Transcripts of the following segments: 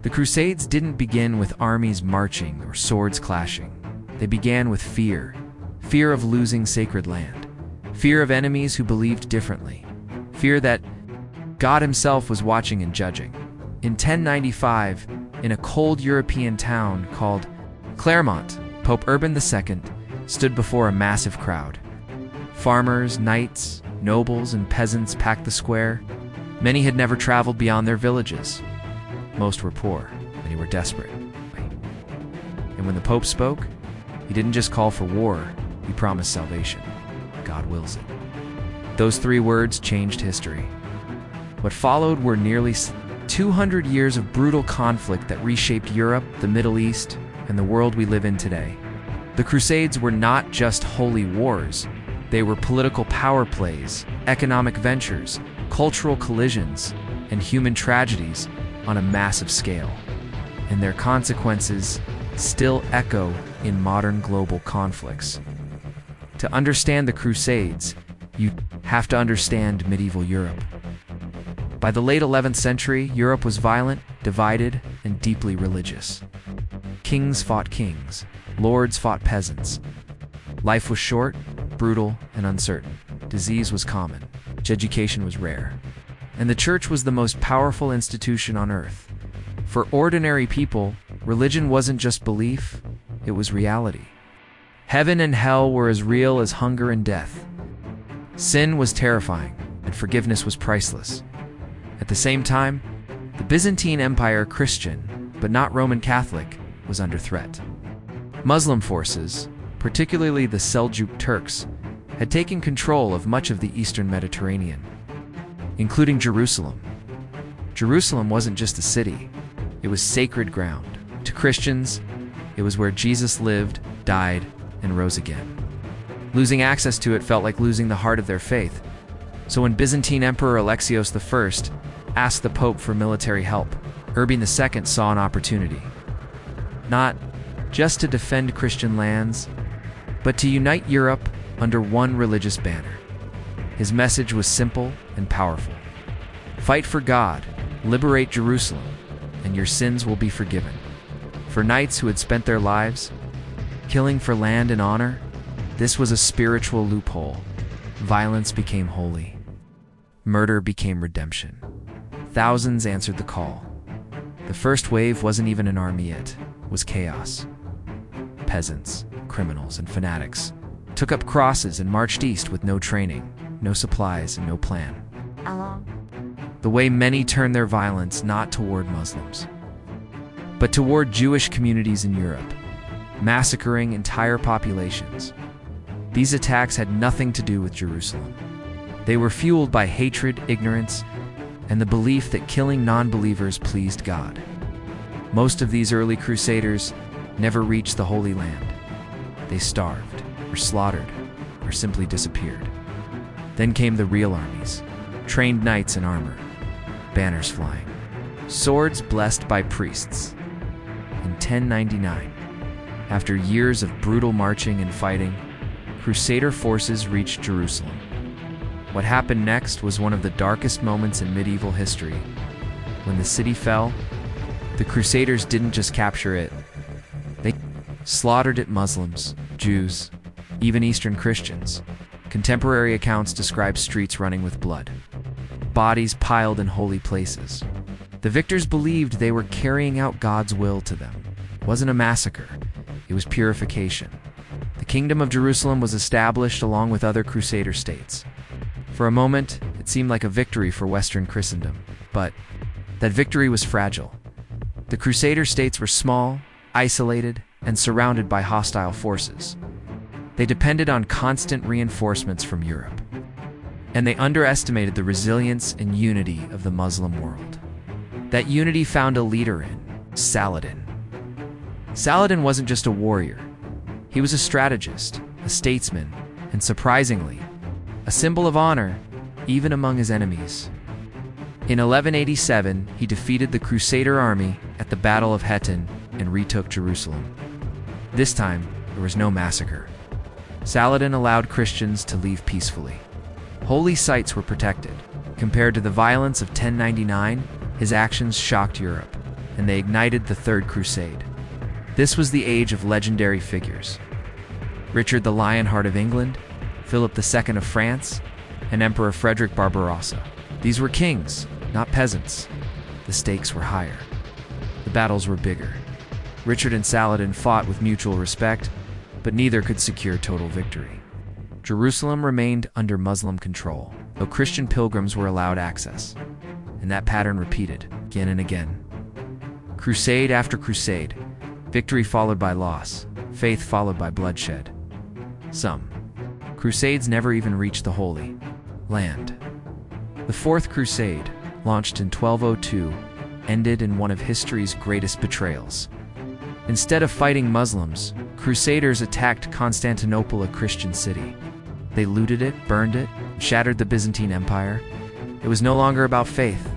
The Crusades didn't begin with armies marching or swords clashing. They began with fear. Fear of losing sacred land. Fear of enemies who believed differently. Fear that God himself was watching and judging. In 1095, in a cold European town called Clermont, Pope Urban II stood before a massive crowd. Farmers, knights, nobles, and peasants packed the square. Many had never traveled beyond their villages. Most were poor, many were desperate. And when the Pope spoke, he didn't just call for war, he promised salvation. God wills it. Those 3 words changed history. What followed were nearly 200 years of brutal conflict that reshaped Europe, the Middle East, and the world we live in today. The Crusades were not just holy wars. They were political power plays, economic ventures, cultural collisions, and human tragedies on a massive scale. And their consequences still echo in modern global conflicts. To understand the Crusades, you have to understand medieval Europe. By the late 11th century, Europe was violent, divided, and deeply religious. Kings fought kings, lords fought peasants. Life was short, brutal, and uncertain. Disease was common, education was rare, and the church was the most powerful institution on earth. For ordinary people, religion wasn't just belief, it was reality. Heaven and hell were as real as hunger and death. Sin was terrifying, and forgiveness was priceless. At the same time, the Byzantine Empire, Christian, but not Roman Catholic, was under threat. Muslim forces, particularly the Seljuk Turks, had taken control of much of the eastern Mediterranean, including Jerusalem. Jerusalem wasn't just a city, it was sacred ground. To Christians, it was where Jesus lived, died, and rose again. Losing access to it felt like losing the heart of their faith. So when Byzantine Emperor Alexios I asked the Pope for military help, Urban II saw an opportunity. Not just to defend Christian lands, but to unite Europe under one religious banner. His message was simple and powerful. Fight for God, liberate Jerusalem, and your sins will be forgiven. For knights who had spent their lives killing for land and honor, this was a spiritual loophole. Violence became holy. Murder became redemption. Thousands answered the call. The first wave wasn't even an army, it was chaos. Peasants, criminals, and fanatics took up crosses and marched east with no training, no supplies, and no plan. The way many turned their violence not toward Muslims, but toward Jewish communities in Europe, massacring entire populations. These attacks had nothing to do with Jerusalem. They were fueled by hatred, ignorance, and the belief that killing non-believers pleased God. Most of these early crusaders never reached the Holy Land. They starved, or slaughtered, or simply disappeared. Then came the real armies, trained knights in armor, banners flying, swords blessed by priests. In 1099, after years of brutal marching and fighting, Crusader forces reached Jerusalem. What happened next was one of the darkest moments in medieval history. When the city fell, the Crusaders didn't just capture it. They slaughtered it Muslims, Jews, even Eastern Christians. Contemporary accounts describe streets running with blood, bodies piled in holy places. The victors believed they were carrying out God's will to them. It wasn't a massacre, it was purification. The Kingdom of Jerusalem was established along with other Crusader states. For a moment, it seemed like a victory for Western Christendom, but that victory was fragile. The Crusader states were small, isolated, and surrounded by hostile forces. They depended on constant reinforcements from Europe, and they underestimated the resilience and unity of the Muslim world. That unity found a leader in Saladin. Saladin wasn't just a warrior. He was a strategist, a statesman, and surprisingly, a symbol of honor, even among his enemies. In 1187, he defeated the Crusader army at the Battle of Hattin and retook Jerusalem. This time, there was no massacre. Saladin allowed Christians to leave peacefully. Holy sites were protected. Compared to the violence of 1099, his actions shocked Europe, and they ignited the Third Crusade. This was the age of legendary figures. Richard the Lionheart of England, Philip II of France, and Emperor Frederick Barbarossa. These were kings, not peasants. The stakes were higher. The battles were bigger. Richard and Saladin fought with mutual respect, but neither could secure total victory. Jerusalem remained under Muslim control, though Christian pilgrims were allowed access. And that pattern repeated, again and again. Crusade after crusade, victory followed by loss, faith followed by bloodshed. Some crusades never even reached the Holy Land. The Fourth Crusade, launched in 1202, ended in one of history's greatest betrayals. Instead of fighting Muslims, Crusaders attacked Constantinople, a Christian city. They looted it, burned it, shattered the Byzantine Empire. It was no longer about faith.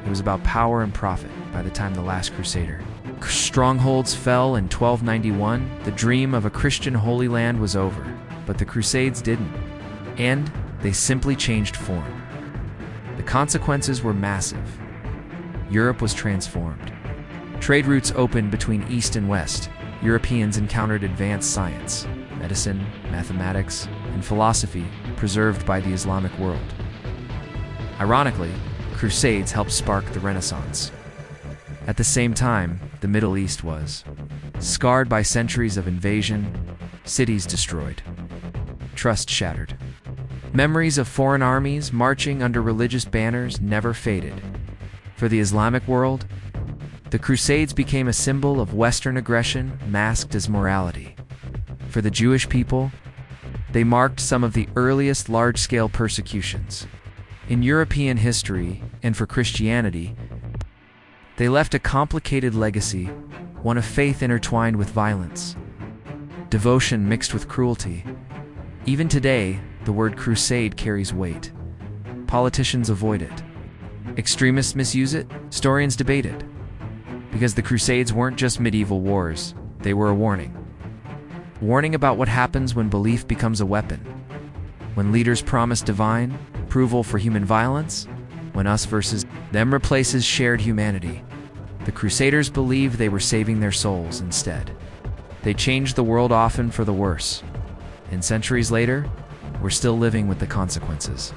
It was about power and profit by the time the last Crusader. Strongholds fell in 1291. The dream of a Christian Holy Land was over, but the Crusades didn't. And they simply changed form. The consequences were massive. Europe was transformed. Trade routes opened between East and West. Europeans encountered advanced science, medicine, mathematics, and philosophy preserved by the Islamic world. Ironically, Crusades helped spark the Renaissance. At the same time, the Middle East was scarred by centuries of invasion, cities destroyed, trust shattered. Memories of foreign armies marching under religious banners never faded. For the Islamic world, the Crusades became a symbol of Western aggression masked as morality. For the Jewish people, they marked some of the earliest large-scale persecutions in European history, and for Christianity, they left a complicated legacy, one of faith intertwined with violence, devotion mixed with cruelty. Even today, the word crusade carries weight. Politicians avoid it. Extremists misuse it. Historians debate it. Because the Crusades weren't just medieval wars, they were a warning. Warning about what happens when belief becomes a weapon. When leaders promise divine approval for human violence, when us versus them replaces shared humanity. The Crusaders believed they were saving their souls instead. They changed the world often for the worse. And centuries later, we're still living with the consequences.